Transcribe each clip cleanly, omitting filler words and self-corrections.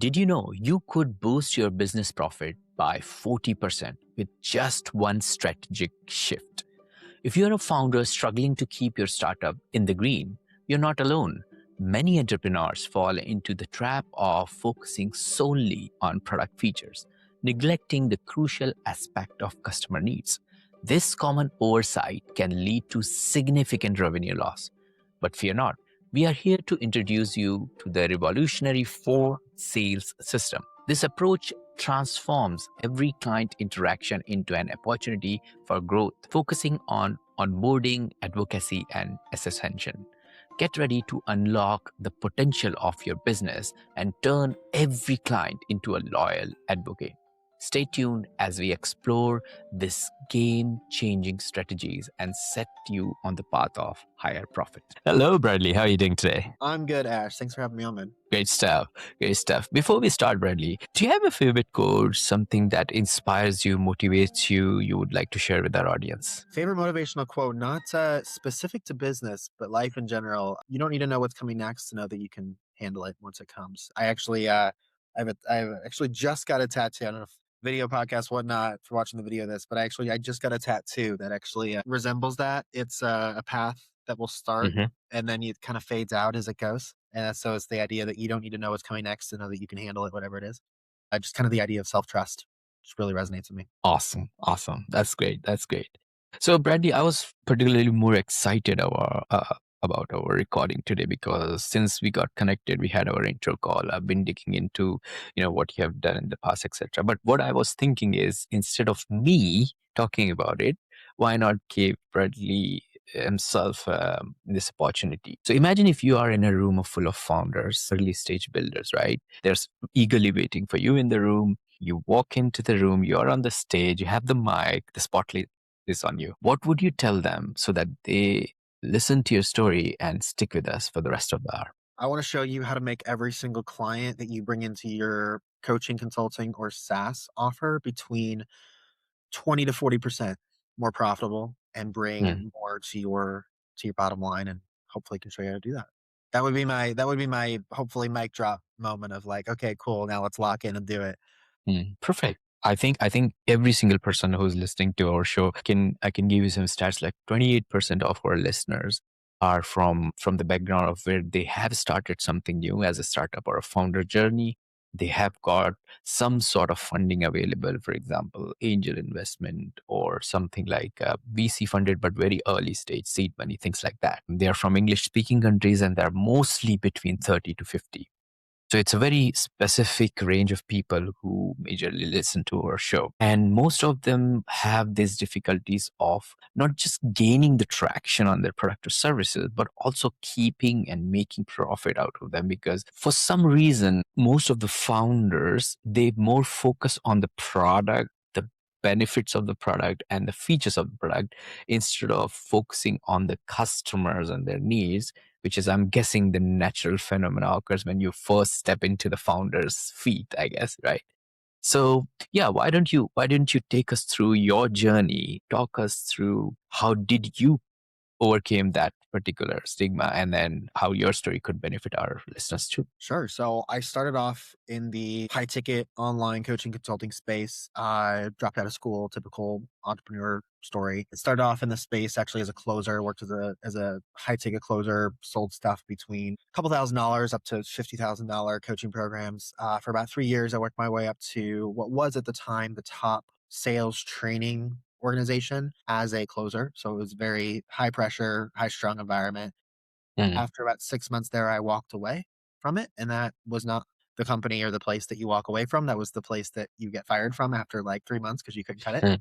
Did you know you could boost your business profit by 40% with just one strategic shift? If you're a founder struggling to keep your startup in the green, you're not alone. Many entrepreneurs fall into the trap of focusing solely on product features, neglecting the crucial aspect of customer needs. This common oversight can lead to significant revenue loss. But fear not, we are here to introduce you to the revolutionary 4 sales system. This approach transforms every client interaction into an opportunity for growth, focusing on onboarding, advocacy, and ascension. Get ready to unlock the potential of your business and turn every client into a loyal advocate. Stay tuned as we explore this game-changing strategies and set you on the path of higher profit. Hello, Bradley. How are you doing today? I'm good, Ash. Thanks for having me on, man. Great stuff. Great stuff. Before we start, Bradley, do you have a favorite quote, something that inspires you, motivates you, you would like to share with our audience? Favorite motivational quote, not specific to business, but life in general. You don't need to know what's coming next to know that you can handle it once it comes. I've actually just got a tattoo. I don't know if video podcast, whatnot, for watching the video of this, but I just got a tattoo that actually resembles that. It's a path that will start and then it kind of fades out as it goes. And so it's the idea that you don't need to know what's coming next to know that you can handle it, whatever it is. Just kind of the idea of self-trust just really resonates with me. Awesome. Awesome. That's great. That's great. So, Bradley, I was particularly more excited about our recording today because since we got connected, we had our intro call. I've been digging into, what you have done in the past, etc. But what I was thinking is, instead of me talking about it, why not give Bradley himself this opportunity? So imagine if you are in a room full of founders, early stage builders, right? They're eagerly waiting for you in the room. You walk into the room, you're on the stage, you have the mic, the spotlight is on you. What would you tell them so that they listen to your story and stick with us for the rest of the hour? I want to show you how to make every single client that you bring into your coaching, consulting, or SaaS offer between 20 to 40% more profitable and bring more to your bottom line, and hopefully can show you how to do that. That would be my hopefully mic drop moment of like, okay, cool, now let's lock in and do it. Perfect. I think every single person who's listening to our show I can give you some stats. Like 28% of our listeners are from the background of where they have started something new as a startup or a founder journey. They have got some sort of funding available, for example, angel investment or something like VC funded, but very early stage seed money, things like that. They are from English speaking countries and they're mostly between 30 to 50. So it's a very specific range of people who majorly listen to our show. And most of them have these difficulties of not just gaining the traction on their product or services, but also keeping and making profit out of them. Because for some reason, most of the founders, they more focus on the product, the benefits of the product and the features of the product instead of focusing on the customers and their needs, which is, I'm guessing, the natural phenomena occurs when you first step into the founder's feet, I guess, right? So yeah, why don't you take us through your journey, talk us through how did you overcame that particular stigma and then how your story could benefit our listeners too. Sure. So I started off in the high ticket online coaching consulting space. I dropped out of school, typical entrepreneur story. It started off in the space actually as a closer, worked as a high ticket closer, sold stuff between a couple $1,000s up to $50,000 coaching programs. For about 3 years, I worked my way up to what was at the time the top sales training organization as a closer. So it was very high pressure, high strung environment. After about 6 months there, I walked away from it. And that was not the company or the place that you walk away from. That was the place that you get fired from after like 3 months because you couldn't cut it. Mm,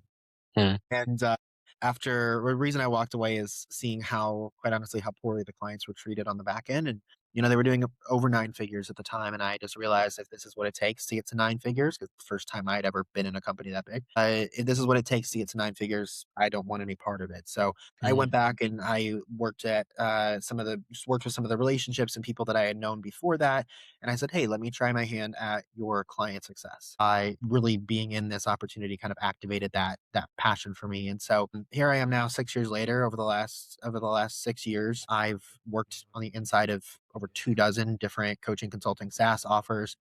mm, And after the reason I walked away is seeing how, quite honestly, how poorly the clients were treated on the back end. And, they were doing over 9 figures at the time. And I just realized if this is what it takes to get to 9 figures, because the first time I'd ever been in a company that big, if this is what it takes to get to 9 figures, I don't want any part of it. So I went back and I worked at worked with some of the relationships and people that I had known before that. And I said, hey, let me try my hand at your client success. I really being in this opportunity kind of activated that passion for me. And so here I am now 6 years later. Over the last 6 years, I've worked on the inside of over 24 different coaching consulting SaaS offers.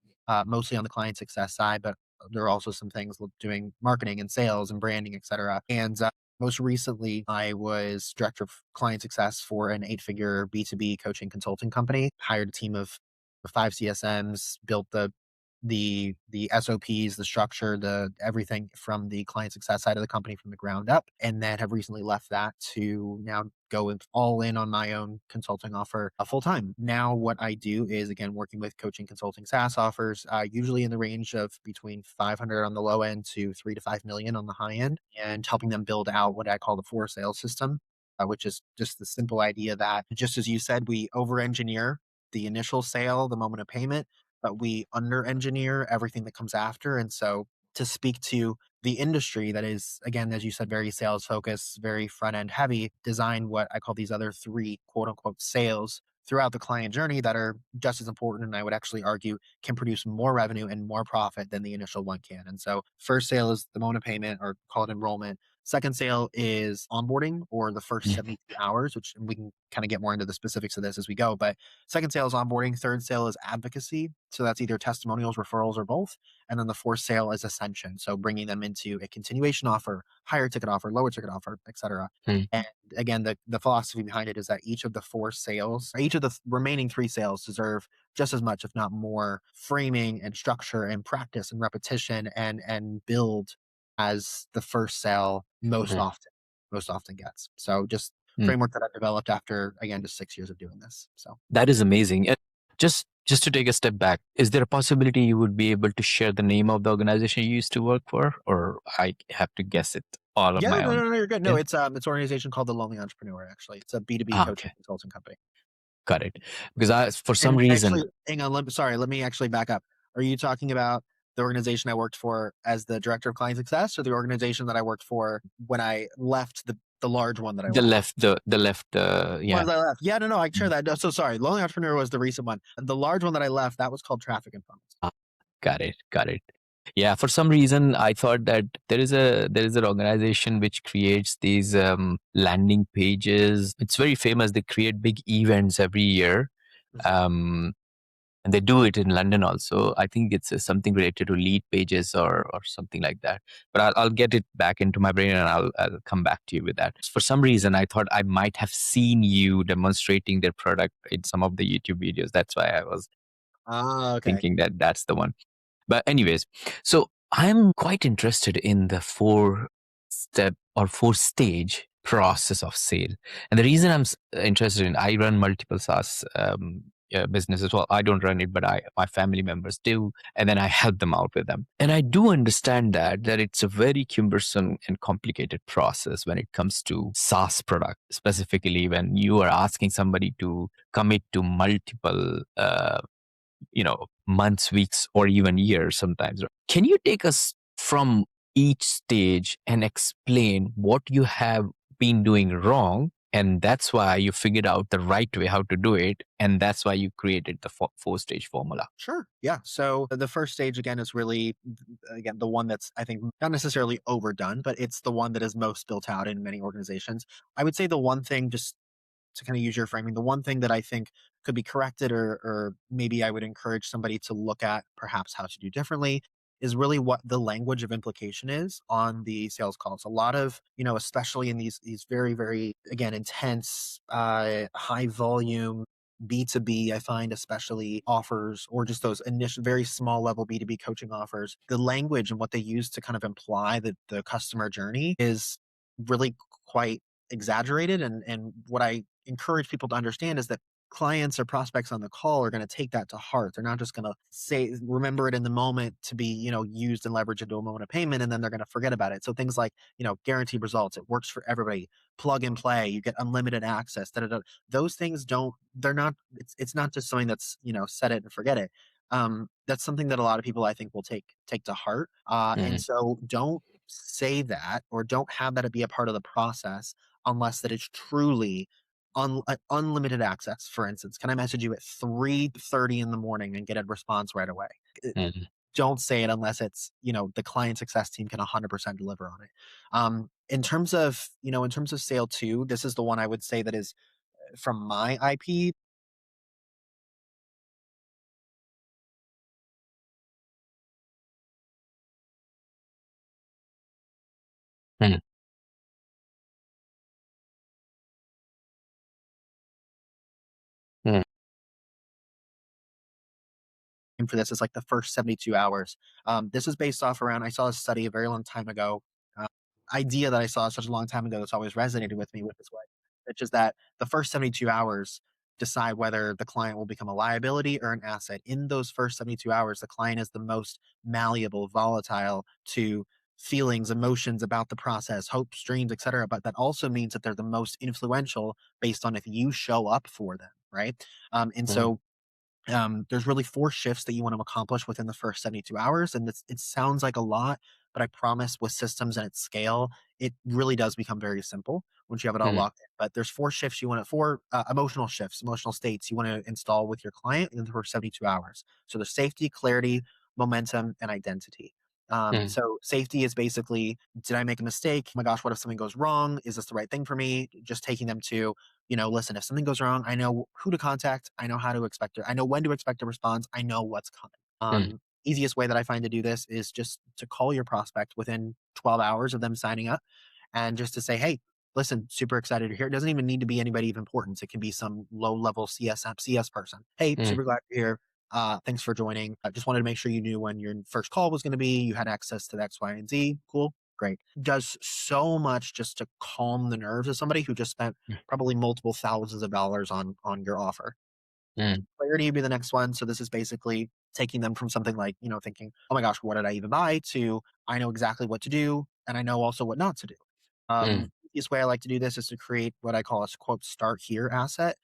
mostly on the client success side, but there are also some things doing marketing and sales and branding, etc. And most recently, I was director of client success for an 8-figure B2B coaching consulting company. Hired a team of 5 CSMs, built the SOPs, the structure, the everything from the client success side of the company from the ground up, and then have recently left that to now go all in on my own consulting offer full time. Now, what I do is again working with coaching consulting SaaS offers, usually in the range of between 500 on the low end to 3 to 5 million on the high end, and helping them build out what I call the 4 sales system, which is just the simple idea that, just as you said, we over engineer the initial sale, the moment of payment, but we under engineer everything that comes after. And so, to speak to the industry that is, again, as you said, very sales focused, very front end heavy, design what I call these other 3 quote unquote sales throughout the client journey that are just as important. And I would actually argue can produce more revenue and more profit than the initial one can. And so, first sale is the moment of payment, or call it enrollment. Second sale is onboarding, or the first Mm. 72 hours, which we can kind of get more into the specifics of this as we go. But second sale is onboarding. Third sale is advocacy. So that's either testimonials, referrals, or both. And then the fourth sale is ascension. So bringing them into a continuation offer, higher ticket offer, lower ticket offer, etc. Mm. And again, the philosophy behind it is that each of the 4 sales, each of the remaining 3 sales deserve just as much, if not more, framing and structure and practice and repetition and build as the first sale Mm. most often gets. So just Mm. framework that I've developed after, again, just 6 years of doing this. So That is amazing. And just to take a step back, is there a possibility you would be able to share the name of the organization you used to work for, or I have to guess it all on yeah, my no, own? no, no, you're good. No, Yeah. it's an organization called the Lonely Entrepreneur. Actually, it's a B2B Okay. coaching consulting company. Got it. Because I, for some And reason, actually, hang on. Sorry, let me actually back up. Are you talking about the organization I worked for as the director of client success, or the organization that I worked for when I left the large one that I left? yeah. Ones I left. Yeah, no, no, I share Mm. that. No, so sorry. Lonely Entrepreneur was the recent one. The large one that I left, that was called Traffic and Funnels. Ah, got it. Got it. Yeah, for some reason I thought that there is an organization which creates these landing pages. It's very famous. They create big events every year. Mhm. Um, and they do it in London also. I think it's something related to lead pages or something like that. But I'll get it back into my brain and I'll come back to you with that. For some reason, I thought I might have seen you demonstrating their product in some of the YouTube videos. That's why I was Ah, okay. thinking that that's the one. But anyways, so I'm quite interested in the 4 step or 4 stage process of sale. And the reason I'm interested in, I run multiple SaaS businesses. Well, I don't run it, but my family members do. And then I help them out with them. And I do understand that it's a very cumbersome and complicated process when it comes to SaaS product, specifically when you are asking somebody to commit to multiple months, weeks, or even years sometimes. Can you take us from each stage and explain what you have been doing wrong? And that's why you figured out the right way how to do it. And that's why you created the 4 stage formula. Sure. Yeah. So the first stage, again, is really, again, the one that's, I think, not necessarily overdone, but it's the one that is most built out in many organizations. I would say the one thing, just to kind of use your framing, the one thing that I think could be corrected, or maybe I would encourage somebody to look at perhaps how to do differently, is really what the language of implication is on the sales calls. A lot of, especially in these very, very, again, intense, high volume B2B, I find especially offers, or just those initial very small level B2B coaching offers, the language and what they use to kind of imply the customer journey is really quite exaggerated. And what I encourage people to understand is that clients or prospects on the call are going to take that to heart. They're not just going to remember it in the moment to be, used and leveraged into a moment of payment, and then they're going to forget about it. So things like, guaranteed results, it works for everybody, plug and play, you get unlimited access, da, da, da. Those things they're not, it's not just something that's, set it and forget it. That's something that a lot of people, I think, will take to heart. And Mhm. so don't say that, or don't have that be a part of the process, unless that it's truly unlimited access. For instance, can I message you at 3:30 in the morning and get a response right away? Mhm. Don't say it unless it's, the client success team can 100% deliver on it. In terms of sale 2, this is the one I would say that is, from my IP, for this is like the first 72 hours. This is based off around, I saw a study a very long time ago, uh, idea that I saw such a long time ago that's always resonated with me with this way, which is that the first 72 hours decide whether the client will become a liability or an asset. In those first 72 hours, the client is the most malleable, volatile to feelings, emotions about the process, hopes, dreams, etc. But that also means that they're the most influential based on if you show up for them, right? And mm, so there's really 4 shifts that you want to accomplish within the first 72 hours. And it sounds like a lot, but I promise with systems and its scale, it really does become very simple once you have it all mm, locked in. But there's 4 shifts you want to, 4 emotional shifts, emotional states you want to install with your client in the first 72 hours. So there's safety, clarity, momentum, and identity. mm, So safety is basically, did I make a mistake? Oh my gosh, what if something goes wrong? Is this the right thing for me? Just taking them to, listen, if something goes wrong, I know who to contact. I know how to expect it. I know when to expect a response. I know what's coming. mm, Easiest way that I find to do this is just to call your prospect within 12 hours of them signing up and just to say, hey, listen, super excited you're here. It doesn't even need to be anybody of importance. It can be some low level CS person. Hey, mm, super glad you're here. Thanks for joining. I just wanted to make sure you knew when your first call was going to be. You had access to X, Y, and Z. Cool. Great. Does so much just to calm the nerves of somebody who just spent probably multiple thousands of dollars on your offer. mm, Clarity would be the next one. So this is basically taking them from something like, thinking, oh my gosh, what did I even buy, to I know exactly what to do and I know also what not to do. mm, Easiest way I like to do this is to create what I call a quote start here asset,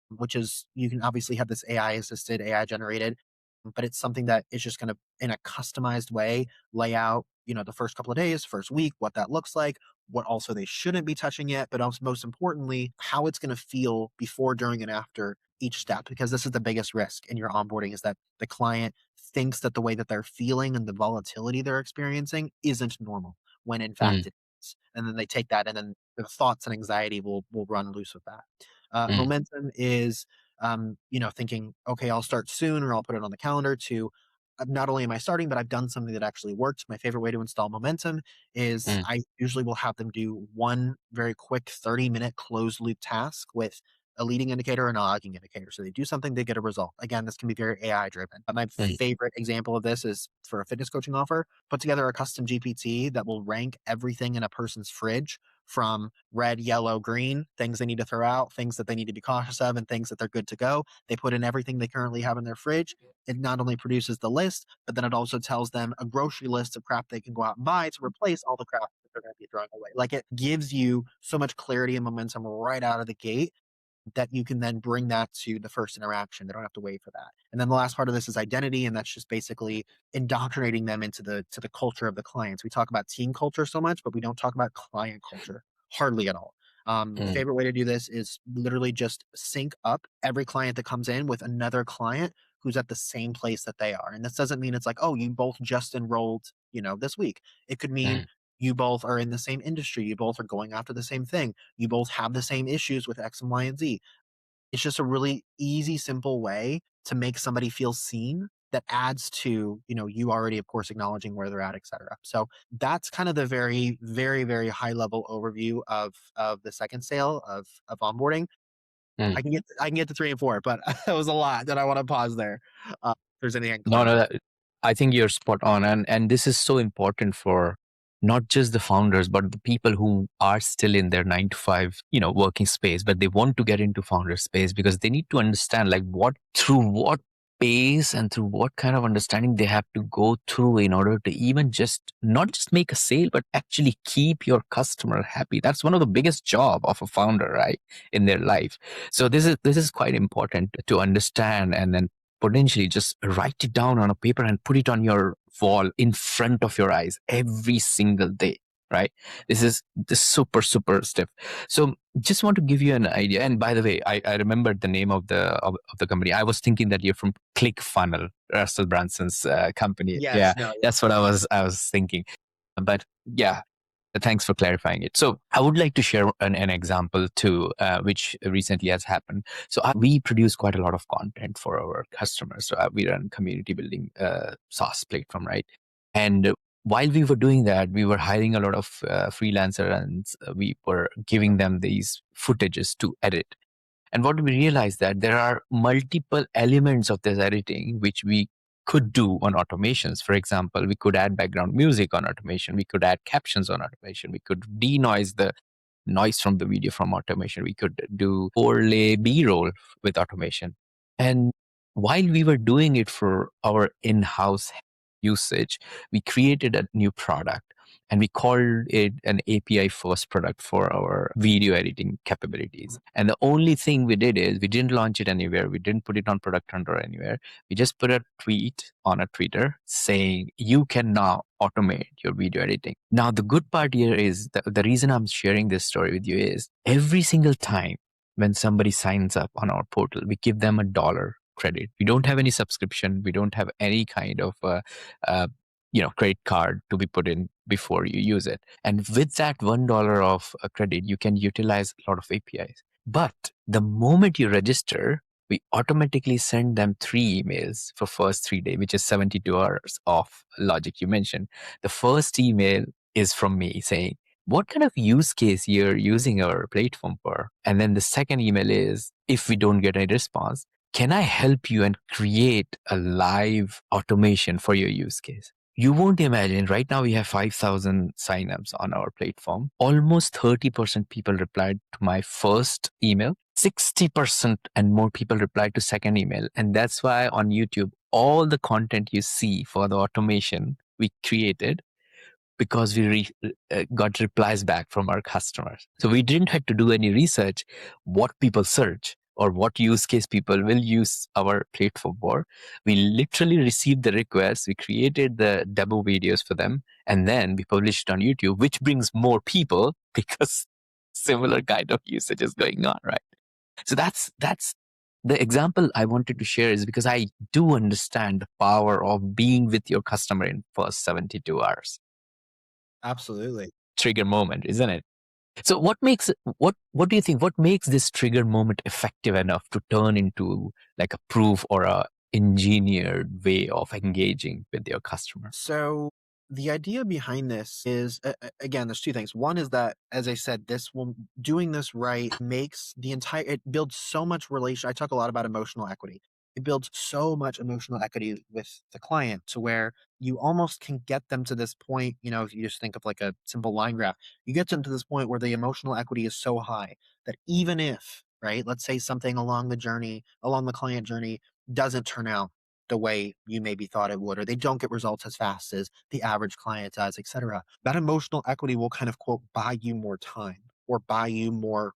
which is, you can obviously have this AI assisted, AI generated, but it's something that is just going to, in a customized way, lay out, the first couple of days, first week, what that looks like, what also they shouldn't be touching yet, but also most importantly, how it's going to feel before, during, and after each step. Because this is the biggest risk in your onboarding, is that the client thinks that the way that they're feeling and the volatility they're experiencing isn't normal, when in fact mm, it is. And then they take that, and then the thoughts and anxiety will run loose with that. mm, Momentum is, thinking, okay, I'll start soon, or I'll put it on the calendar to, not only am I starting, but I've done something that actually worked. My favorite way to install momentum is mm, I usually will have them do one very quick 30-minute closed loop task with a leading indicator and a lagging indicator. So they do something, they get a result. Again, this can be very AI driven. But my mm, favorite example of this is for a fitness coaching offer, put together a custom GPT that will rank everything in a person's fridge from red, yellow, green, things they need to throw out, things that they need to be cautious of, and things that they're good to go. They put in everything they currently have in their fridge. It not only produces the list, but then it also tells them a grocery list of crap they can go out and buy to replace all the crap that they're going to be throwing away. Like, it gives you so much clarity and momentum right out of the gate that you can then bring that to the first interaction. They don't have to wait for that. And then the last part of this is identity, and that's just basically indoctrinating them into the culture of the clients. We talk about team culture so much, but we don't talk about client culture hardly at all. mm, Favorite way to do this is literally just sync up every client that comes in with another client who's at the same place that they are. And this doesn't mean it's like, oh, you both just enrolled, this week. It could mean mm, you both are in the same industry. You both are going after the same thing. You both have the same issues with X and Y and Z. It's just a really easy, simple way to make somebody feel seen, that adds to, you already, of course, acknowledging where they're at, et cetera. So that's kind of the very, very, very high level overview of the second sale of onboarding. mm. I can get to 3 and 4, but that was a lot that I want to pause there. If there's anything I can No, no, clarify. I think you're spot on, and this is so important for not just the founders, but the people who are still in their 9 to 5, working space, but they want to get into founder space, because they need to understand like what pace and through what kind of understanding they have to go through in order to even just not just make a sale, but actually keep your customer happy. That's one of the biggest job of a founder, right, in their life. So this is quite important to understand, and then potentially just write it down on a paper and put it on your wall in front of your eyes every single day, right? This is the super super step. So just want to give you an idea, and by the way, I remembered the name of the company. I was thinking that you're from ClickFunnels, Russell Branson's company. Yeah, Yes, no, yeah. that's what I was thinking. But yeah, thanks for clarifying it. So I would like to share an example too, which recently has happened. So we produce quite a lot of content for our customers. So we run community building SaaS platform, right? And while we were doing that, we were hiring a lot of freelancer, and we were giving them these footages to edit. And what we realized that there are multiple elements of this editing which we could do on automations. For example, we could add background music on automation. We could add captions on automation. We could denoise the noise from the video from automation. We could do overlay B-roll with automation. And while we were doing it for our in-house usage, we created a new product and we called it an API first product for our video editing capabilities. And the only thing we did is we didn't launch it anywhere. We didn't put it on Product Hunter anywhere. We just put a tweet on a Twitter saying, you can now automate your video editing. Now, the good part here is the reason I'm sharing this story with you is every single time when somebody signs up on our portal, we give them $1 credit. We don't have any subscription. We don't have any kind of credit card to be put in before you use it. And with that $1 of credit, you can utilize a lot of APIs. But the moment you register, we automatically send them 3 emails for first 3 days, which is 72 hours of logic you mentioned. The first email is from me saying, what kind of use case you're using our platform for? And then the second email is, if we don't get any response, can I help you and create a live automation for your use case? You won't imagine, right now we have 5,000 signups on our platform. Almost 30% people replied to my first email. 60% and more people replied to second email. And that's why on YouTube, all the content you see for the automation we created, because we got replies back from our customers. So we didn't have to do any research what people search or what use case people will use our platform for. We literally received the requests, we created the demo videos for them, and then we published it on YouTube, which brings more people because similar kind of usage is going on, right? So that's the example I wanted to share, is because I do understand the power of being with your customer in first 72 hours. Absolutely. Trigger moment, isn't it? So what do you think, what makes this trigger moment effective enough to turn into like a proof or a engineered way of engaging with your customer? So the idea behind this is, again, there's two things. One is that, as I said, doing this right makes it builds so much relation. I talk a lot about emotional equity. It builds so much emotional equity with the client to where you almost can get them to this point. If you just think of like a simple line graph, you get them to this point where the emotional equity is so high that even if, right, let's say something along the client journey doesn't turn out the way you maybe thought it would, or they don't get results as fast as the average client does, etc. That emotional equity will kind of, quote, buy you more time, or buy you more.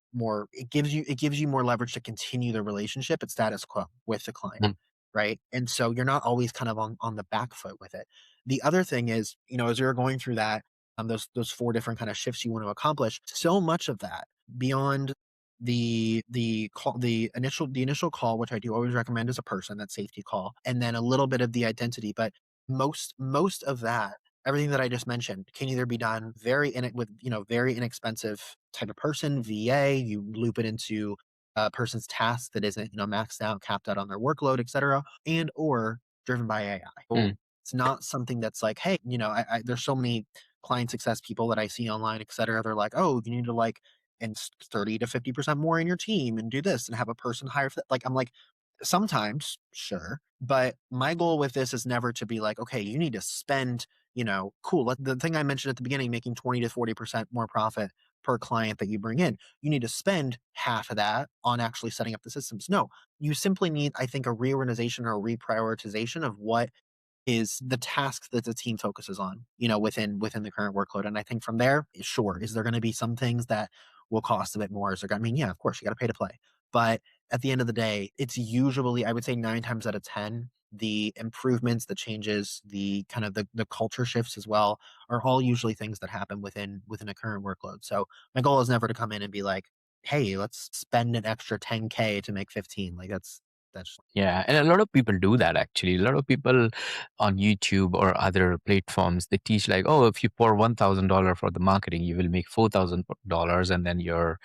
It gives you more leverage to continue the relationship at status quo with the client, Mm. right? And so you're not always kind of on the back foot with it. The other thing is, as you're going through that, those 4 different kind of shifts you want to accomplish, so much of that beyond the initial call, which I do always recommend as a person, that safety call, and then a little bit of the identity. But most of that, everything that I just mentioned, can either be done with very inexpensive type of person, VA. You loop it into a person's task that isn't maxed out, capped out on their workload, etc., and or driven by AI. So Mm. it's not something that's like, hey, there's so many client success people that I see online, etc. They're like, oh, you need to and 30 to 50% more in your team and do this and have a person hire for that. Like, I'm like, sometimes, sure. But my goal with this is never to be like, okay, you need to spend, cool. The thing I mentioned at the beginning, making 20 to 40% more profit per client that you bring in. You need to spend half of that on actually setting up the systems. No, you simply need, I think, a reorganization or a reprioritization of what is the task that the team focuses on, within the current workload. And I think from there, sure, is there going to be some things that will cost a bit more? Yeah, of course, you got to pay to play. But at the end of the day, it's usually, I would say 9 times out of 10, the improvements, the changes, the kind of the culture shifts as well, are all usually things that happen within a current workload. So my goal is never to come in and be like, hey, let's spend an extra 10K to make 15. Like that's Yeah, and a lot of people do that actually. A lot of people on YouTube or other platforms, they teach like, oh, if you pour $1,000 for the marketing, you will make $4,000, and then your,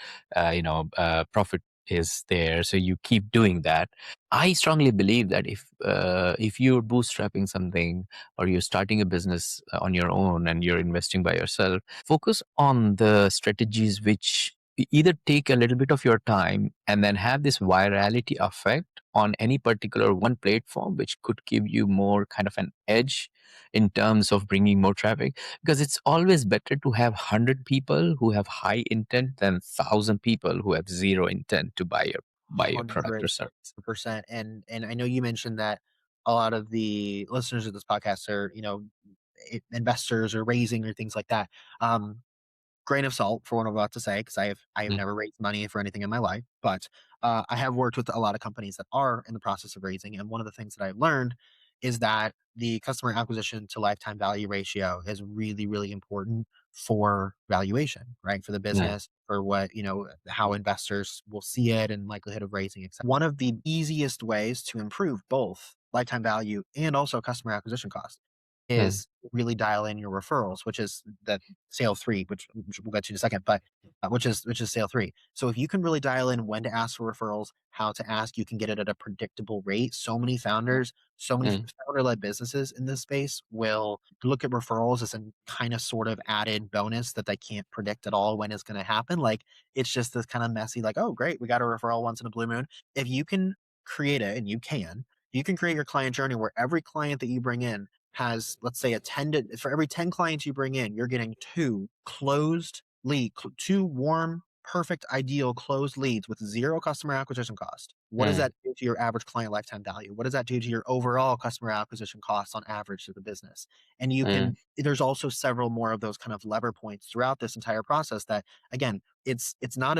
profit is there. So you keep doing that. I strongly believe that if you're bootstrapping something or you're starting a business on your own and you're investing by yourself, focus on the strategies which either take a little bit of your time and then have this virality effect on any particular one platform, which could give you more kind of an edge in terms of bringing more traffic. Because it's always better to have 100 people who have high intent than 1,000 people who have zero intent to buy your product or service. 100%. And I know you mentioned that a lot of the listeners of this podcast are, investors or raising or things like that. Um, Grain of salt for what I'm about to say, because I have Mm, never raised money for anything in my life, but I have worked with a lot of companies that are in the process of raising, and one of the things that I've learned is that the customer acquisition to lifetime value ratio is really, really important for valuation, right? For the mm, business, for what, how investors will see it and likelihood of raising, etc. One of the easiest ways to improve both lifetime value and also customer acquisition cost mm, is really dial in your referrals, which is the sale three, which we'll get to in a second, but which is sale three. So if you can really dial in when to ask for referrals, how to ask, you can get it at a predictable rate. So many mm, founder-led businesses in this space will look at referrals as a kind of sort of added bonus that they can't predict at all when it's going to happen. Like it's just this kind of messy, like, oh great, we got a referral once in a blue moon. If you can create it, and you can create your client journey where every client that you bring in has, let's say, for every 10 clients you bring in, you're getting two warm, perfect, ideal closed leads with zero customer acquisition cost. What does mm, that do to your average client lifetime value? What does that do to your overall customer acquisition costs on average to the business? And mm, there's also several more of those kind of lever points throughout this entire process that, again, it's not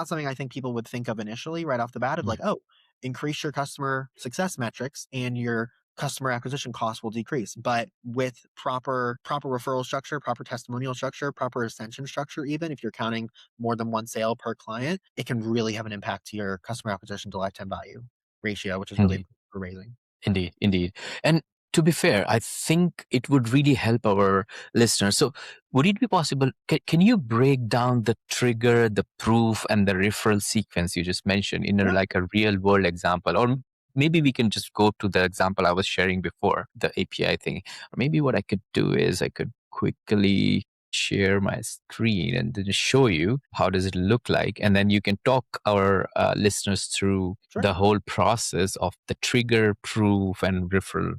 something I think people would think of initially right off the bat of mm. like, oh, increase your customer success metrics and your customer acquisition costs will decrease. But with proper referral structure, proper testimonial structure, proper ascension structure, even if you're counting more than one sale per client, it can really have an impact to your customer acquisition to lifetime value ratio, which is really Indeed. important for raising. Indeed, indeed. And to be fair, I think it would really help our listeners. So, would it be possible? Can you break down the trigger, the proof, and the referral sequence you just mentioned in Yeah, like a real world example? Or maybe we can just go to the example I was sharing before, the API thing. Or maybe what I could do is I could quickly share my screen and then show you how does it look like, and then you can talk our listeners through sure, the whole process of the trigger, proof, and referral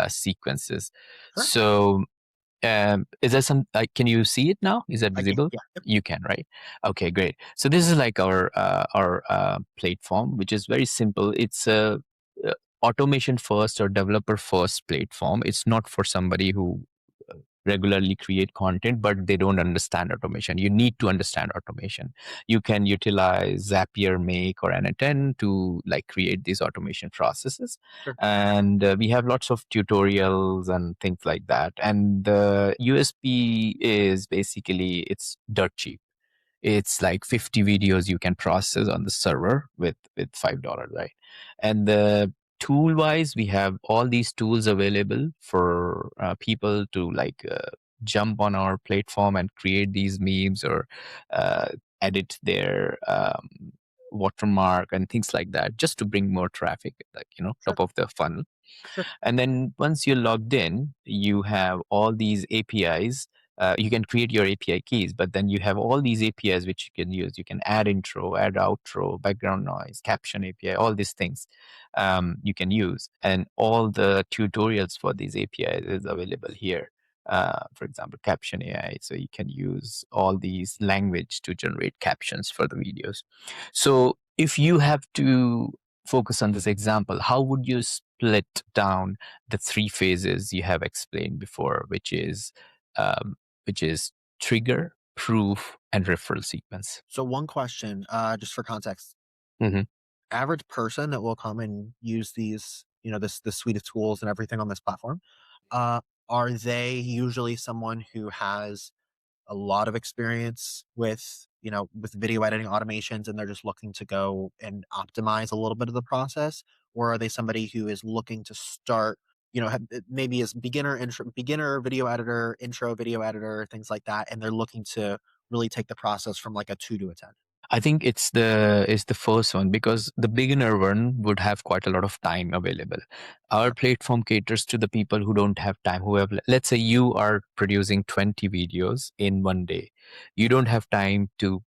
sequences. sure. So, is there some? Can you see it now? Is that I can, visible? yeah, yep, You can, right? Okay, great. So this is like our platform, which is very simple. It's a automation first or developer first platform. It's not for somebody who regularly create content, but they don't understand automation. You need to understand automation. You can utilize Zapier, Make, or N10 to like create these automation processes. sure, And we have lots of tutorials and things like that. And the USP is basically it's dirt cheap. It's like 50 videos you can process on the server with $5, right? And the tool wise, we have all these tools available for people to like jump on our platform and create these memes or uh, edit their watermark and things like that, just to bring more traffic, like sure, top of the funnel. sure, And then once you're logged in, you have all these APIs. You can create your API keys, but then you have all these APIs which you can use. You can add intro, add outro, background noise, caption API, all these things you can use. And all the tutorials for these APIs is available here. For example, caption AI. So you can use all these language to generate captions for the videos. So if you have to focus on this example, how would you split down the three phases you have explained before, um, which is trigger, proof, and referral sequence? So one question, just for context, Hmm. average person that will come and use these, this suite of tools and everything on this platform, uh, are they usually someone who has a lot of experience with video editing automations and they're just looking to go and optimize a little bit of the process? Or are they somebody who is looking to start, maybe as beginner video editor, intro video editor, things like that, and they're looking to really take the process from like a 2 to a 10? I think it's the first one, because the beginner one would have quite a lot of time available. Our Sure. platform caters to the people who don't have time, who have, let's say you are producing 20 videos in one day. You don't have time to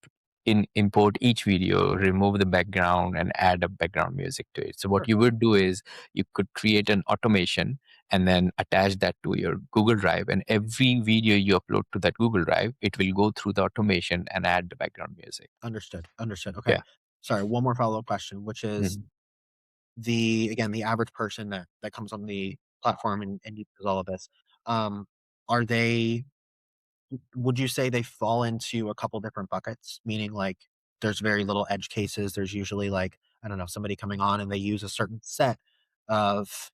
import each video, remove the background, and add a background music to it. So what Sure. you would do is you could create an automation and then attach that to your Google Drive. And every video you upload to that Google Drive, it will go through the automation and add the background music. Understood. Understood. Okay. Yeah. Sorry, one more follow-up question, which is Mhm. the average person that comes on the platform and uses all of this, um, are they would you say they fall into a couple different buckets? Meaning, like, there's very little edge cases. There's usually, like, I don't know, somebody coming on and they use a certain set of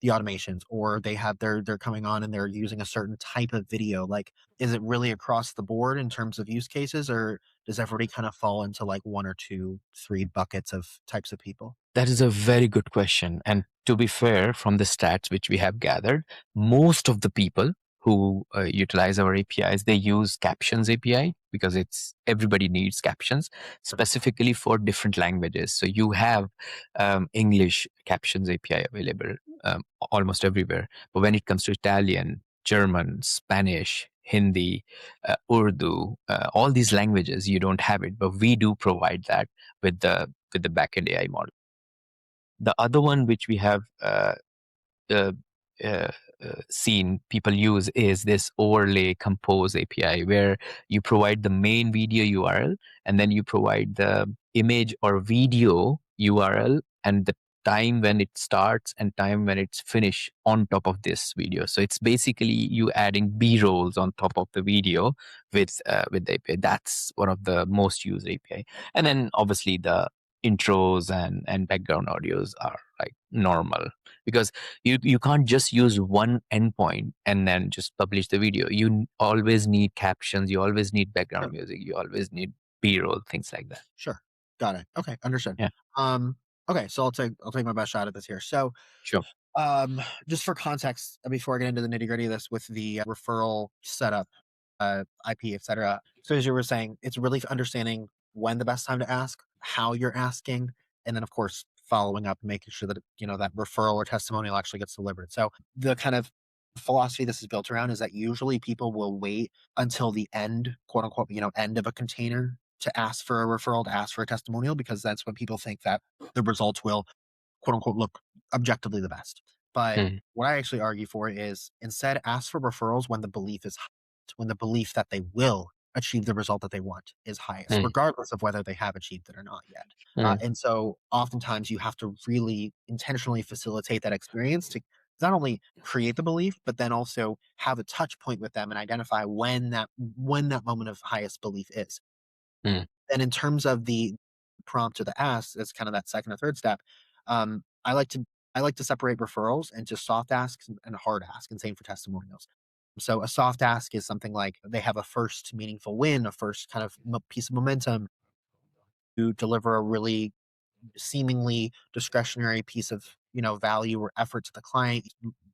the automations, or they're coming on and they're using a certain type of video. Like, is it really across the board in terms of use cases, or does everybody kind of fall into like one or two, three buckets of types of people? That is a very good question. And to be fair, from the stats which we have gathered, most of the people who utilize our APIs, they use captions API because it's everybody needs captions specifically for different languages. So you have English captions API available almost everywhere. But when it comes to Italian, German, Spanish, Hindi, Urdu, all these languages, you don't have it, but we do provide that with the backend AI model. The other one which we have uh, uh, seen people use is this overlay compose API, where you provide the main video URL and then you provide the image or video URL and the time when it starts and time when it's finished on top of this video. So it's basically you adding B rolls on top of the video with the API. That's one of the most used API. And then obviously the intros and background audios are like normal, because you can't just use one endpoint and then just publish the video. You always need captions, you always need background Sure. music, you always need b-roll, things like that. Sure. Got it. Okay, understood. Yeah, Um, okay, so I'll take my best shot at this here. So, sure. just for context, before I get into the nitty-gritty of this with the referral setup, IP, etc. So as you were saying, it's really understanding when the best time to ask, how you're asking, and then of course following up, making sure that that referral or testimonial actually gets delivered. So the kind of philosophy this is built around is that usually people will wait until the end, quote unquote, end of a container to ask for a referral, to ask for a testimonial, because that's when people think that the results will, quote unquote, look objectively the best. But Mm, what I actually argue for is instead ask for referrals when the belief is highest, when the belief that they will achieve the result that they want is highest, mm, regardless of whether they have achieved it or not yet. mm, And so oftentimes you have to really intentionally facilitate that experience to not only create the belief, but then also have a touch point with them and identify when that moment of highest belief is. mm, And in terms of the prompt or the ask, that's kind of that second or third step. Um, I like to I like to separate referrals into soft asks and hard ask, and same for testimonials. So a soft ask is something like they have a first meaningful win, a first kind of piece of momentum to deliver a really seemingly discretionary piece of value or effort to the client.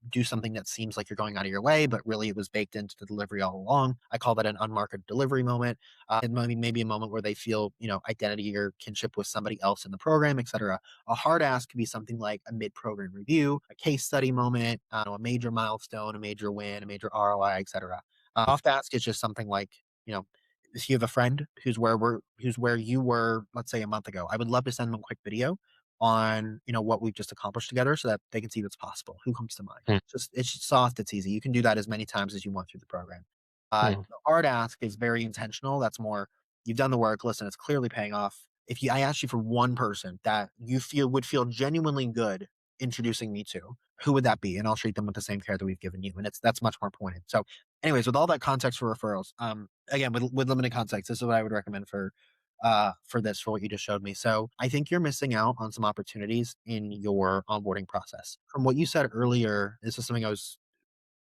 Do something that seems like you're going out of your way, but really it was baked into the delivery all along. I call that an unmarked delivery moment. It might be maybe a moment where they feel identity or kinship with somebody else in the program, etc. A hard ask could be something like a mid-program review, a case study moment, a major milestone, a major win, a major ROI, etc. Soft ask is just something like you know if you have a friend who's where you were, let's say, a month ago, I would love to send them a quick video on what we've just accomplished together so that they can see what's possible. Who comes to mind? mm, It's just soft, it's easy. You can do that as many times as you want through the program. mm, The hard ask is very intentional. That's more you've done the work. Listen, it's clearly paying off. If I asked you for one person that you feel would feel genuinely good introducing me to, who would that be? And I'll treat them with the same care that we've given you. And that's much more pointed. So, anyways, with all that context for referrals, again, with limited context, this is what I would recommend for what you just showed me. So I think you're missing out on some opportunities in your onboarding process. From what you said earlier, this is something I was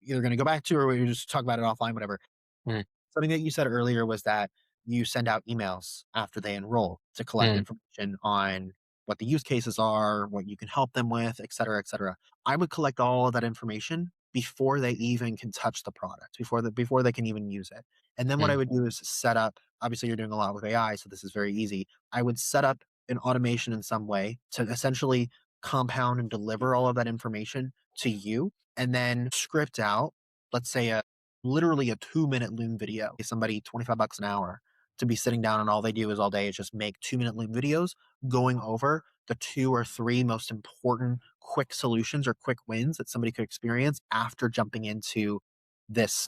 either going to go back to or we just talk about it offline, whatever. mm, Something that you said earlier was that you send out emails after they enroll to collect mm, information on what the use cases are, what you can help them with, et cetera, et cetera. I would collect all of that information before they even can touch the product, before they can even use it. And then what I mm, would do is set up, obviously you're doing a lot with AI, so this is very easy. I would set up an automation in some way to essentially compound and deliver all of that information to you and then script out, let's say literally a 2-minute Loom video, pay somebody $25 an hour to be sitting down and all they do is all day is just make 2-minute videos going over the 2 or 3 most important quick solutions or quick wins that somebody could experience after jumping into this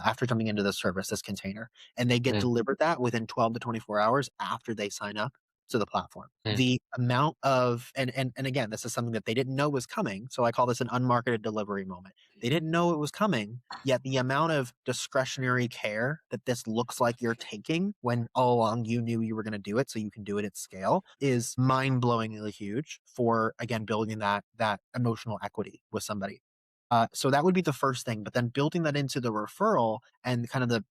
service, this container. And they get mm, delivered that within 12 to 24 hours after they sign up to the platform. mm, The amount of and again, this is something that they didn't know was coming. So I call this an unmarketed delivery moment. They didn't know it was coming, yet the amount of discretionary care that this looks like you're taking when all along you knew you were going to do it so you can do it at scale is mind-blowingly huge for, again, building that emotional equity with somebody. So that would be the first thing, but then building that into the referral and kind of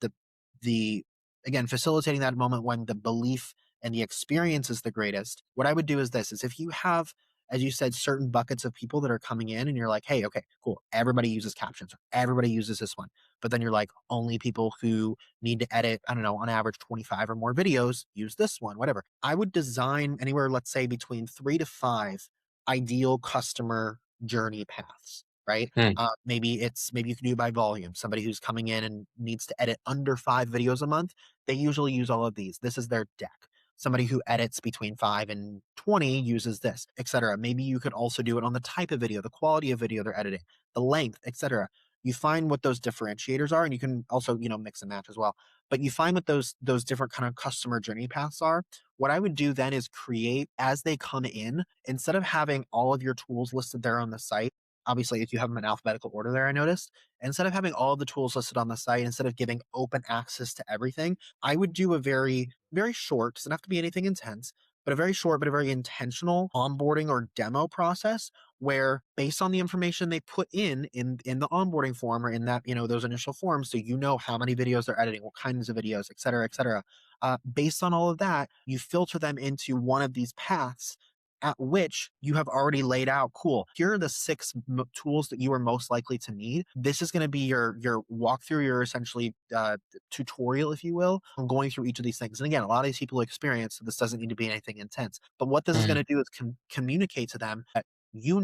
the again, facilitating that moment when the belief and the experience is the greatest. What I would do is this: is if you have, as you said, certain buckets of people that are coming in, and you're like, hey, okay, cool, everybody uses captions, or everybody uses this one, but then you're like, only people who need to edit, I don't know, on average 25 or more videos use this one, whatever. I would design anywhere, let's say, between 3 to 5 ideal customer journey paths, right? mm, Maybe you can do by volume. Somebody who's coming in and needs to edit under 5 videos a month, they usually use all of these. This is their deck. Somebody who edits between 5 and 20 uses this, etc. Maybe you could also do it on the type of video, the quality of video they're editing, the length, etc. You find what those differentiators are, and you can also, mix and match as well. But you find what those different kind of customer journey paths are. What I would do then is create as they come in, instead of having all of your tools listed there on the site. Obviously, if you have them in alphabetical order there, I noticed, instead of having all the tools listed on the site, instead of giving open access to everything, I would do a very, very short, doesn't have to be anything intense, but a very short, but a very intentional onboarding or demo process where, based on the information they put in the onboarding form, or in that, those initial forms, so how many videos they're editing, what kinds of videos, et cetera, et cetera. Based on all of that, you filter them into one of these paths at which you have already laid out, cool, here are the 6 tools that you are most likely to need. This is going to be your walkthrough, your essentially tutorial, if you will, on going through each of these things. And again, a lot of these people experience, so this doesn't need to be anything intense. But what this is going mm, to do is communicate to them that you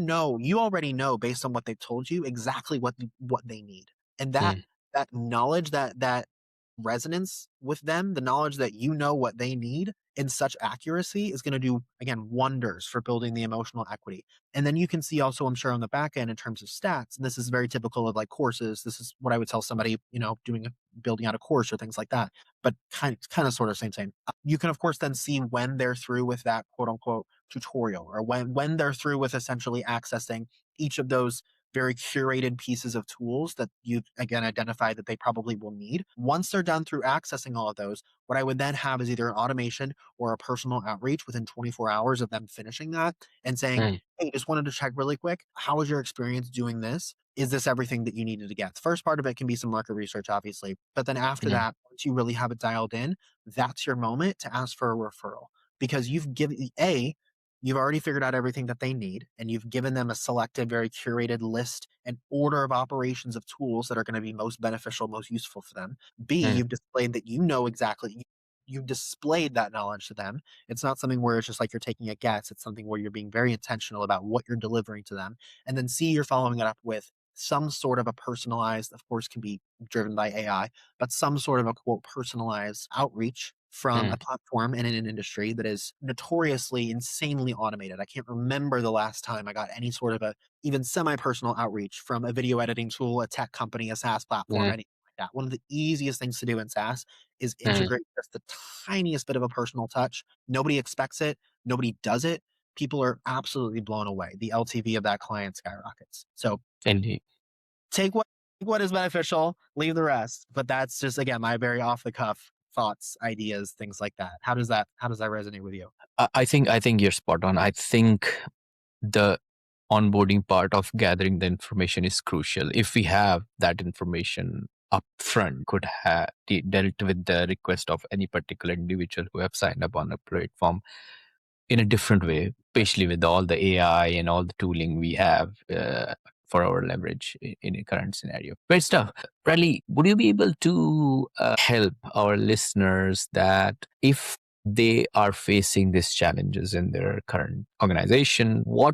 already know, based on what they've told you, exactly what they need. And that mm, that knowledge, that resonance with them, the knowledge that you know what they need in such accuracy, is going to do, again, wonders for building the emotional equity. And then you can see also, I'm sure, on the back end in terms of stats, and this is very typical of like courses. This is what I would tell somebody, building out a course or things like that, but kind of sort of same. You can, of course, then see when they're through with that quote unquote tutorial, or when they're through with essentially accessing each of those very curated pieces of tools that you've, again, identified that they probably will need. Once they're done through accessing all of those, what I would then have is either an automation or a personal outreach within 24 hours of them finishing that and saying, mm, hey, just wanted to check really quick, how was your experience doing this? Is this everything that you needed to get? The first part of it can be some market research, obviously. But then after mm, that, once you really have it dialed in, that's your moment to ask for a referral, because you've already figured out everything that they need, and you've given them a selected, very curated list and order of operations of tools that are going to be most beneficial, most useful for them. B, mm, you've displayed that you know exactly, you've displayed that knowledge to them. It's not something where it's just like you're taking a guess. It's something where you're being very intentional about what you're delivering to them. And then C, you're following it up with some sort of a personalized, of course, can be driven by AI, but some sort of a quote personalized outreach from a mm, platform and in an industry that is notoriously insanely automated. I can't remember the last time I got any sort of a even semi-personal outreach from a video editing tool, a tech company, a SaaS platform, mm, anything like that. One of the easiest things to do in SaaS is mm. integrate just the tiniest bit of a personal touch. Nobody expects it. Nobody does it. People are absolutely blown away. The LTV of that client skyrockets. So Indeed. take what is beneficial, leave the rest. But that's just, again, my very off the cuff thoughts, ideas, things like that. How does that resonate with you? I think you're spot on. I think the onboarding part of gathering the information is crucial. If we have that information upfront, could have dealt with the request of any particular individual who have signed up on a platform in a different way, especially with all the AI and all the tooling we have for our leverage in a current scenario. Great stuff. Bradley, would you be able to help our listeners that if they are facing these challenges in their current organization, what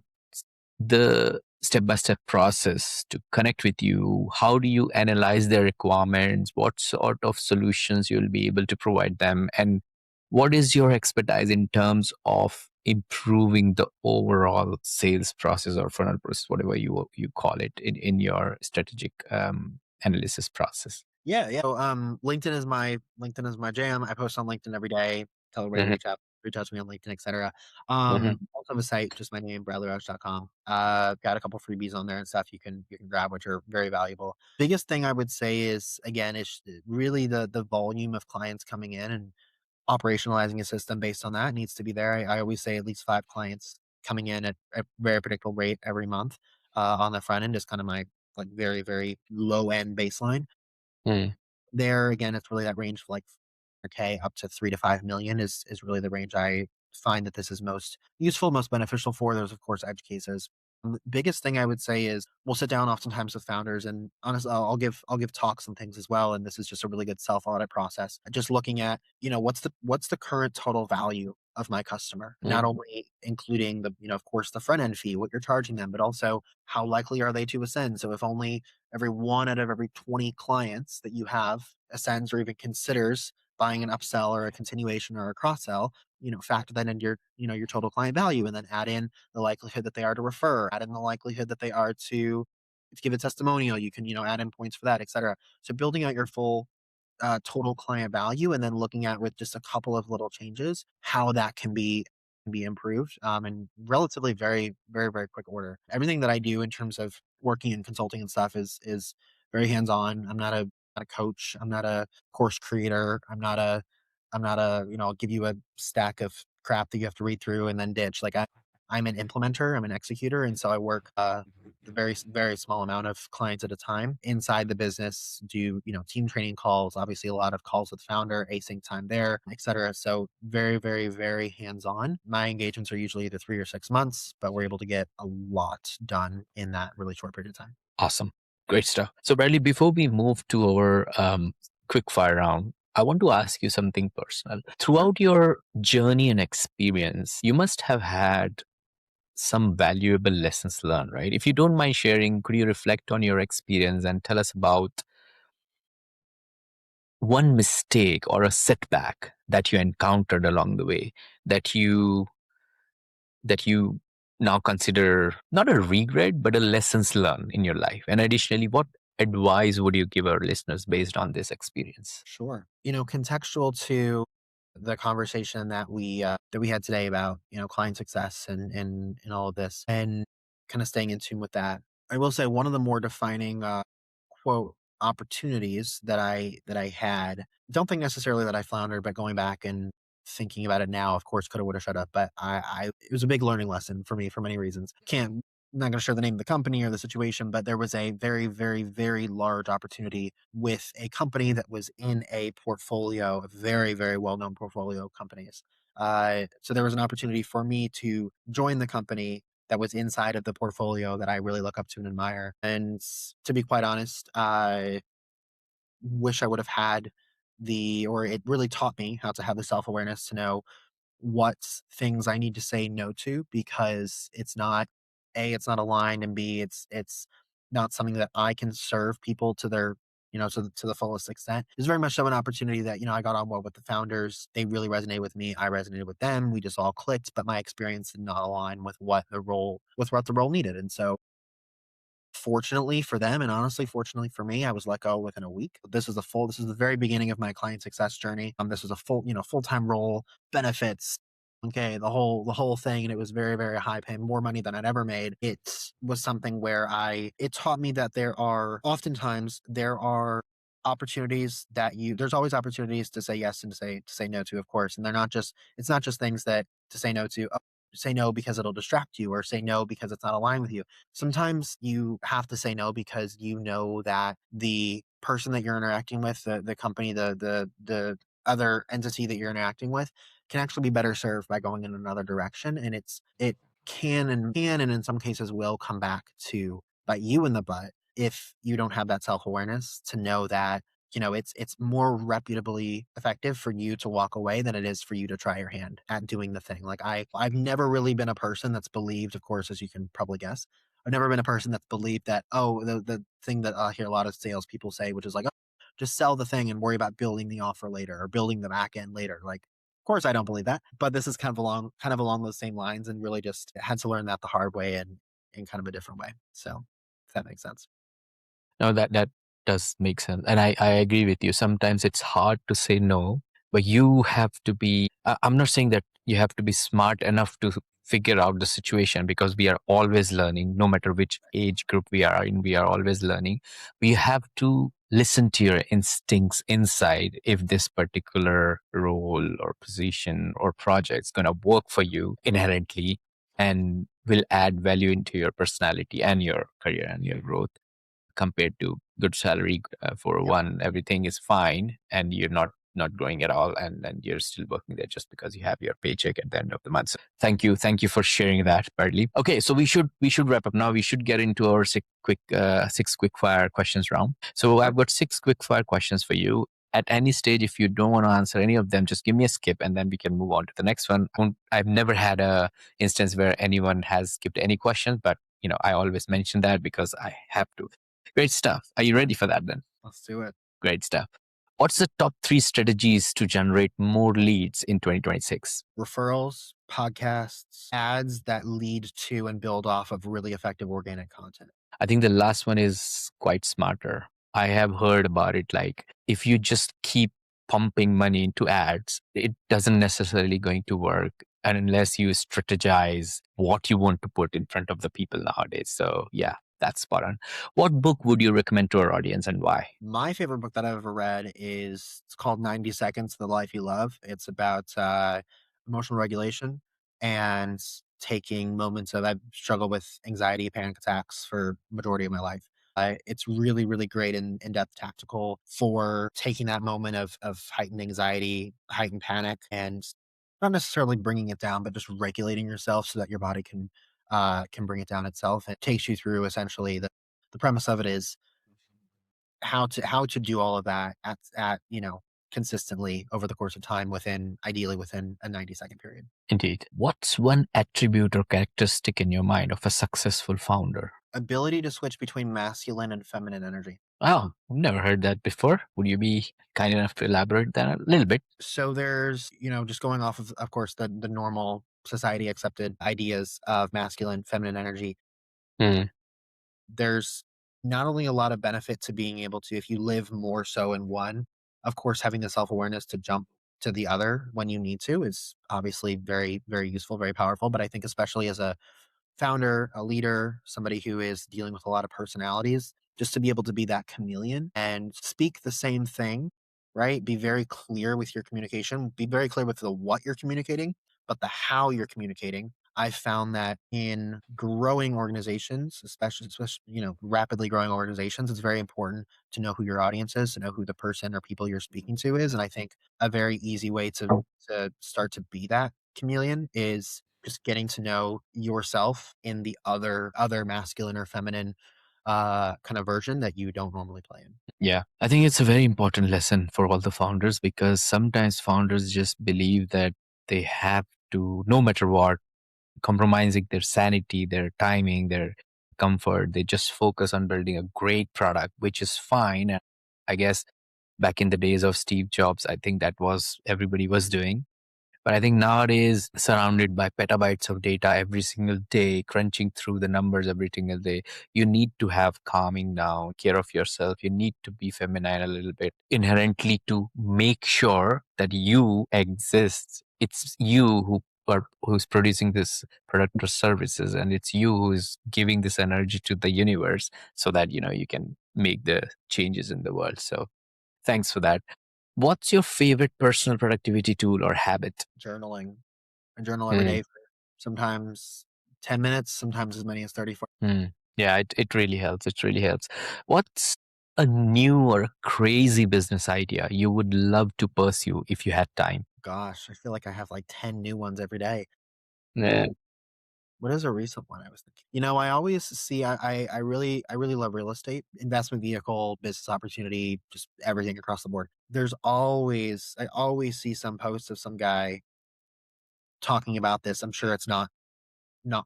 the step-by-step process to connect with you? How do you analyze their requirements? What sort of solutions you'll be able to provide them? And what is your expertise in terms of improving the overall sales process or funnel process, whatever you call it, in your strategic analysis process? Yeah. So, LinkedIn is my jam. I post on LinkedIn every day. Tell everybody to Hmm. reach out to me on LinkedIn, etc. Hmm. Also have a site, just my name, bradleyrausch.com. Got a couple freebies on there and stuff you can grab, which are very valuable. Biggest thing I would say is, again, is really the volume of clients coming in, and operationalizing a system based on that needs to be there. I always say at least 5 clients coming in at a very predictable rate every month on the front end is kind of my like very, very low end baseline. Mm. There again, it's really that range of like okay, up to 3 to 5 million is really the range I find that this is most useful, most beneficial for. There's of course edge cases. The biggest thing I would say is we'll sit down oftentimes with founders, and honestly, I'll give talks and things as well. And this is just a really good self audit process. Just looking at what's the current total value of my customer, not Mm. only including the of course the front end fee, what you're charging them, but also how likely are they to ascend. So if only every one out of every 20 clients that you have ascends or even considers buying an upsell or a continuation or a cross sell, factor that into your total client value, and then add in the likelihood that they are to refer, add in the likelihood that they are to give a testimonial. You can, add in points for that, etc. So building out your full total client value, and then looking at with just a couple of little changes, how that can be improved in relatively very, very, very quick order. Everything that I do in terms of working and consulting and stuff is very hands on. I'm not a coach. I'm not a course creator. I'm not a I'll give you a stack of crap that you have to read through and then ditch. I'm an implementer. I'm an executor, and so I work a very very small amount of clients at a time inside the business. Do team training calls? Obviously, a lot of calls with founder, async time there, etc. So very very very hands on. My engagements are usually either 3 or 6 months, but we're able to get a lot done in that really short period of time. Awesome. Great stuff. So, Bradley, before we move to our quick fire round, I want to ask you something personal. Sure. Throughout your journey and experience, you must have had some valuable lessons learned, right? If you don't mind sharing, could you reflect on your experience and tell us about one mistake or a setback that you encountered along the way that you now consider not a regret but a lessons learned in your life? And additionally, what advice would you give our listeners based on this experience? Sure. Contextual to the conversation that we had today about client success and all of this, and kind of staying in tune with that. I will say one of the more defining quote opportunities that I had. Don't think necessarily that I floundered, but going back and thinking about it now, of course, coulda, woulda, shoulda. But I it was a big learning lesson for me for many reasons. Can't not going to share the name of the company or the situation, but there was a very, very, very large opportunity with a company that was in a portfolio of very, very well known portfolio companies. So there was an opportunity for me to join the company that was inside of the portfolio that I really look up to and admire. And to be quite honest, I wish I would have had or it really taught me how to have the self awareness to know what things I need to say no to, because it's not it's not aligned, and B, it's not something that I can serve people to their to the fullest extent. It's very much so an opportunity that I got on well with the founders. They really resonated with me. I resonated with them. We just all clicked, but my experience did not align with what the role needed. And so fortunately for them, and honestly, fortunately for me, I was let go within a week. This is the very beginning of my client success journey. This was a full-time role, benefits, okay, the whole thing. And it was very, very high paying, more money than I'd ever made. It was something where it taught me that there are opportunities there's always opportunities to say yes and to say no to, of course. And it's not just things that to say no to. Say no because it'll distract you, or say no because it's not aligned with you. Sometimes you have to say no because you know that the person that you're interacting with, the company, the other entity that you're interacting with, can actually be better served by going in another direction. And it can and in some cases will come back to bite you in the butt if you don't have that self awareness to know that it's more reputably effective for you to walk away than it is for you to try your hand at doing the thing. Like I've never really been a person that's believed, of course, as you can probably guess, I've never been a person that's believed that, the thing that I hear a lot of salespeople say, which is like, oh, just sell the thing and worry about building the offer later or building the back end later. Like Of course, I don't believe that, but this is kind of along those same lines, and really just had to learn that the hard way and in kind of a different way. So, if that makes sense. No, that does make sense. And I agree with you. Sometimes it's hard to say no, but you have to be, I'm not saying that you have to be smart enough to figure out the situation, because we are always learning, no matter which age group we are in, we are always learning. We have to listen to your instincts inside if this particular role or position or project is going to work for you inherently and will add value into your personality and your career and your growth, compared to good salary for Yep. one, everything is fine and you're not growing at all, and you're still working there just because you have your paycheck at the end of the month. So thank you for sharing that, Bradley. Okay, so we should wrap up now. We should get into our six quick fire questions round. So Sure. I've got six quick fire questions for you. At any stage, if you don't want to answer any of them, just give me a skip and then we can move on to the next one. I've never had a instance where anyone has skipped any questions, but I always mention that because I have to. Great stuff. Are you ready for that then? Let's do it. Great stuff. What's the top three strategies to generate more leads in 2026? Referrals, podcasts, ads that lead to and build off of really effective organic content. I think the last one is quite smarter. I have heard about it. Like, if you just keep pumping money into ads, it doesn't necessarily going to work, and unless you strategize what you want to put in front of the people nowadays. So yeah, that's spot on. What book would you recommend to our audience and why? My favorite book that I've ever read is it's called 90 Seconds to the Life You Love. It's about emotional regulation and taking moments of I've struggled with anxiety, panic attacks for majority of my life. It's really, really great and in-depth tactical for taking that moment of heightened anxiety, heightened panic, and not necessarily bringing it down, but just regulating yourself so that your body can bring it down itself. It takes you through essentially the premise of it is how to do all of that at consistently over the course of time within ideally within a 90-second period. Indeed. What's one attribute or characteristic in your mind of a successful founder? Ability to switch between masculine and feminine energy. Oh, I've never heard that before. Would you be kind enough to elaborate that a little bit? So there's just going off of course the normal society accepted ideas of masculine, feminine energy. Mm, There's not only a lot of benefit to being able to, if you live more so in one, of course, having the self awareness to jump to the other when you need to is obviously very, very useful, very powerful. But I think, especially as a founder, a leader, somebody who is dealing with a lot of personalities, just to be able to be that chameleon and speak the same thing, right? Be very clear with your communication, be very clear with the what you're communicating, but the how you're communicating. I've found that in growing organizations, especially rapidly growing organizations, it's very important to know who your audience is, to know who the person or people you're speaking to is. And I think a very easy way to start to be that chameleon is just getting to know yourself in the other masculine or feminine kind of version that you don't normally play in. yeah, I think it's a very important lesson for all the founders, because sometimes founders just believe that they have to, no matter what, compromising their sanity, their timing, their comfort. They just focus on building a great product, which is fine. And I guess back in the days of Steve Jobs, I think that was everybody was doing. But I think nowadays, surrounded by petabytes of data every single day, crunching through the numbers every single day, you need to have calming down, care of yourself. You need to be feminine a little bit inherently to make sure that you exist. It's you who's producing this product or services, and it's you who is giving this energy to the universe so that you can make the changes in the world. So thanks for that. What's your favorite personal productivity tool or habit? Journaling. I journal every Mm, day for sometimes 10 minutes, sometimes as many as 30. mm. Yeah, it really helps. It really helps. What's a new or a crazy business idea you would love to pursue if you had time? Gosh, I feel like I have like 10 new ones every day. Yeah. What is a recent one I was thinking? I always see I really love real estate, investment vehicle, business opportunity, just everything across the board. I always see some posts of some guy talking about this. I'm sure it's not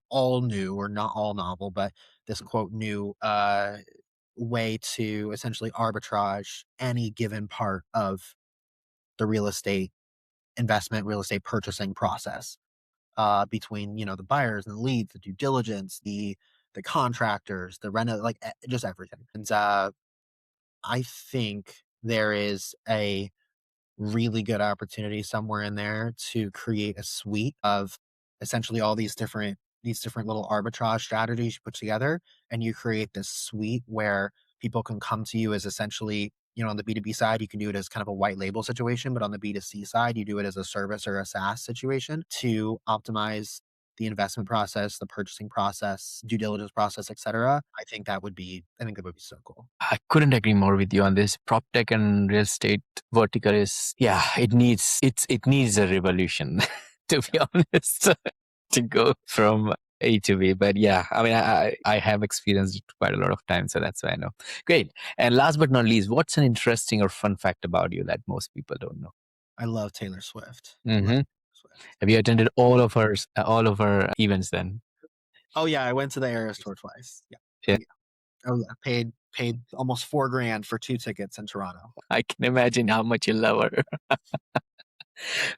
all new or not all novel, but this quote new way to essentially arbitrage any given part of the real estate investment real estate purchasing process between the buyers and the leads, the due diligence, the contractors, the reno, like just everything. And I think there is a really good opportunity somewhere in there to create a suite of essentially all these different little arbitrage strategies you put together, and you create this suite where people can come to you as essentially, on the B2B side, you can do it as kind of a white label situation, but on the B2C side, you do it as a service or a SaaS situation to optimize the investment process, the purchasing process, due diligence process, etc. I think that would be so cool. I couldn't agree more with you on this. Prop tech and real estate vertical is, yeah, it needs a revolution, to be honest, to go from A to B. But yeah, I mean, I have experienced it quite a lot of times, so that's why I know. Great. And last but not least, what's an interesting or fun fact about you that most people don't know? I love Taylor Swift. Love Hmm. Taylor Swift. Have you attended all of her events then? Oh yeah, I went to the Eras tour twice. Yeah. Yeah, Oh yeah. Oh yeah. Paid almost 4 grand for 2 tickets in Toronto. I can imagine how much you love her.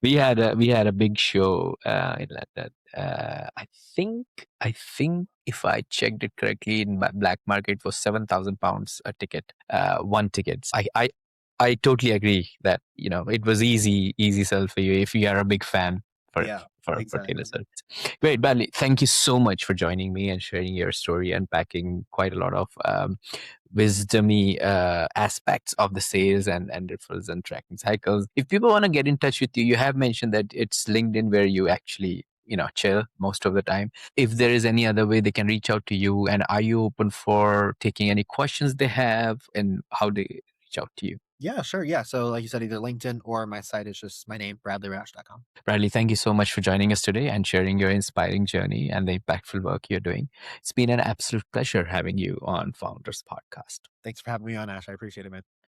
We had a big show in London. I think if I checked it correctly in black market, it was £7,000 a ticket, one ticket. I totally agree that it was easy sell for you if you are a big fan for Yeah, for Taylor exactly. Swift. Great, Bradley. Thank you so much for joining me and sharing your story, unpacking quite a lot of wisdomy aspects of the sales and referrals and tracking cycles. If people want to get in touch with you, you have mentioned that it's LinkedIn where you actually chill most of the time. If there is any other way they can reach out to you, and are you open for taking any questions they have, and how they reach out to you? Yeah, sure. Yeah. So like you said, either LinkedIn or my site is just my name, bradleyrausch.com. Bradley, thank you so much for joining us today and sharing your inspiring journey and the impactful work you're doing. It's been an absolute pleasure having you on Founders Podcast. Thanks for having me on, Ash. I appreciate it, man.